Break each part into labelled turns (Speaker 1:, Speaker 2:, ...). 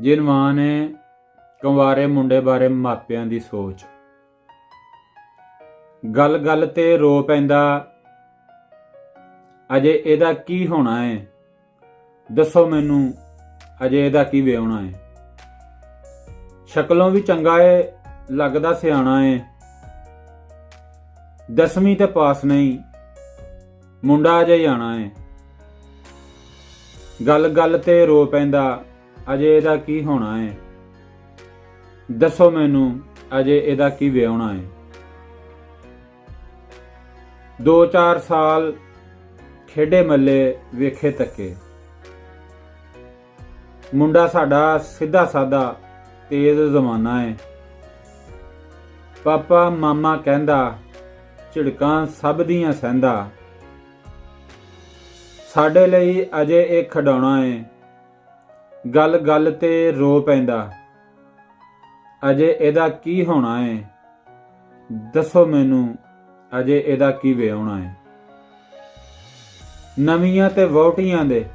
Speaker 1: ਜਿਨ ਮਾਂ ਨੇ ਕੰਵਾਰੇ ਮੁੰਡੇ ਬਾਰੇ ਮਾਪਿਆਂ ਦੀ ਸੋਚ। ਗੱਲ ਗੱਲ ਤੇ ਰੋ ਪੈਂਦਾ, ਅਜੇ ਇਹਦਾ ਕੀ ਹੋਣਾ ਏ, ਦੱਸੋ ਮੈਨੂੰ ਅਜੇ ਇਹਦਾ ਕੀ ਵਿਆਹੁਣਾ ਏ। ਸ਼ਕਲੋਂ ਵੀ ਚੰਗਾ ਏ, ਲੱਗਦਾ ਸਿਆਣਾ ਏ, 10ਵੀਂ ਤੇ ਪਾਸ ਨਹੀਂ, ਮੁੰਡਾ ਅਜੇ ਹੀ ਆਣਾ ਏ। ਗੱਲ ਗੱਲ ਤੇ ਰੋ ਪੈਂਦਾ, ਅਜੇ ਇਹਦਾ ਕੀ ਹੋਣਾ ਏ, ਦੱਸੋ ਮੈਨੂੰ ਅਜੇ ਇਹਦਾ ਕੀ ਵਿਆਹੁਣਾ ਏ। 2-4 ਸਾਲ ਖੇਡੇ ਮੱਲੇ ਵੇਖੇ ਤੱਕੇ, ਮੁੰਡਾ ਸਾਡਾ ਸਿੱਧਾ ਸਾਦਾ ਤੇਜ਼ ਜ਼ਮਾਨਾ ਏ। ਪਾਪਾ ਮਾਮਾ ਕਹਿੰਦਾ, ਝਿੜਕਾਂ ਸਭ ਦੀਆਂ ਸਹਿੰਦਾ, ਸਾਡੇ ਲਈ ਅਜੇ ਇਹ ਖਿਡੌਣਾ ਏ। ਗੱਲ ਗੱਲ ਤੇ ਰੋ ਪੈਂਦਾ, ਅਜੇ ਇਹਦਾ ਕੀ ਹੋਣਾ ਏ, ਦੱਸੋ ਮੈਨੂੰ ਅਜੇ ਇਹਦਾ ਕੀ ਵਿਆਹੁਣਾ ਏ। ਨਵੀਆਂ ਤੇ ਵਹੁਟੀਆਂ ਦੇ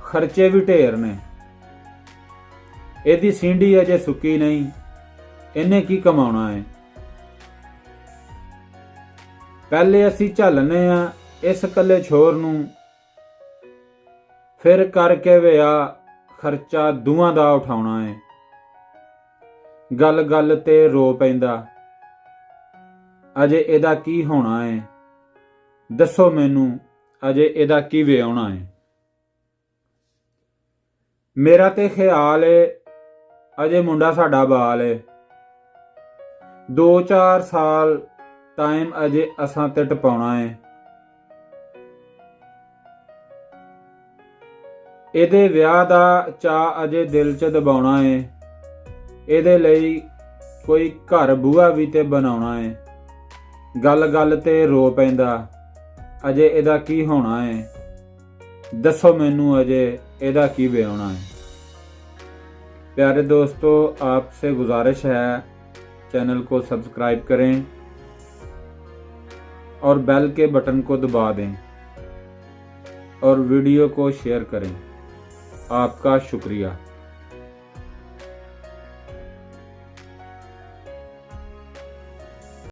Speaker 1: ਖਰਚੇ ਵੀ ਢੇਰ ਨੇ, ਇਹਦੀ ਸਿੰਡੀ ਅਜੇ ਸੁੱਕੀ ਨਹੀਂ, ਇਹਨੇ ਕੀ ਕਮਾਉਣਾ ਏ। ਪਹਿਲੇ ਅਸੀਂ ਝੱਲਨੇ ਆ ਇਸ ਕੱਲੇ ਛੋਰ ਨੂੰ, ਫਿਰ ਕਰਕੇ ਵਿਆਹ ਖਰਚਾ ਦੋਵਾਂ ਦਾ ਉਠਾਉਣਾ ਏ। ਗੱਲ ਗੱਲ ਤੇ ਰੋ ਪੈਂਦਾ, ਅਜੇ ਇਹਦਾ ਕੀ ਹੋਣਾ ਏ, ਦੱਸੋ ਮੈਨੂੰ ਅਜੇ ਇਹਦਾ ਕੀ ਵਿਆਹੁਣਾ ਏ। ਮੇਰਾ ਤੇ ਖਿਆਲ ਏ ਅਜੇ ਮੁੰਡਾ ਸਾਡਾ ਬਾਲ ਏ, 2-4 ਸਾਲ ਟਾਈਮ ਅਜੇ ਅਸਾਂ ਤੇ ਟਪਾਉਣਾ ਏ। ਇਹਦੇ ਵਿਆਹ ਦਾ ਚਾਅ ਅਜੇ ਦਿਲ 'ਚ ਦਬਾਉਣਾ ਏ, ਇਹਦੇ ਲਈ ਕੋਈ ਘਰ ਬੂਹਾ ਵੀ ਤੇ ਬਣਾਉਣਾ ਏ। ਗੱਲ ਗੱਲ ਤੇ ਰੋ ਪੈਂਦਾ, ਅਜੇ ਇਹਦਾ ਕੀ ਹੋਣਾ ਏ, ਦੱਸੋ ਮੈਨੂੰ ਅਜੇ ਇਹਦਾ ਕੀ ਵਿਆਹੁਣਾ ਏ। प्यारे दोस्तों, आपसे गुजारिश है चैनल को सब्सक्राइब करें और बेल के बटन को दबा दें और वीडियो को शेयर करें। आपका शुक्रिया।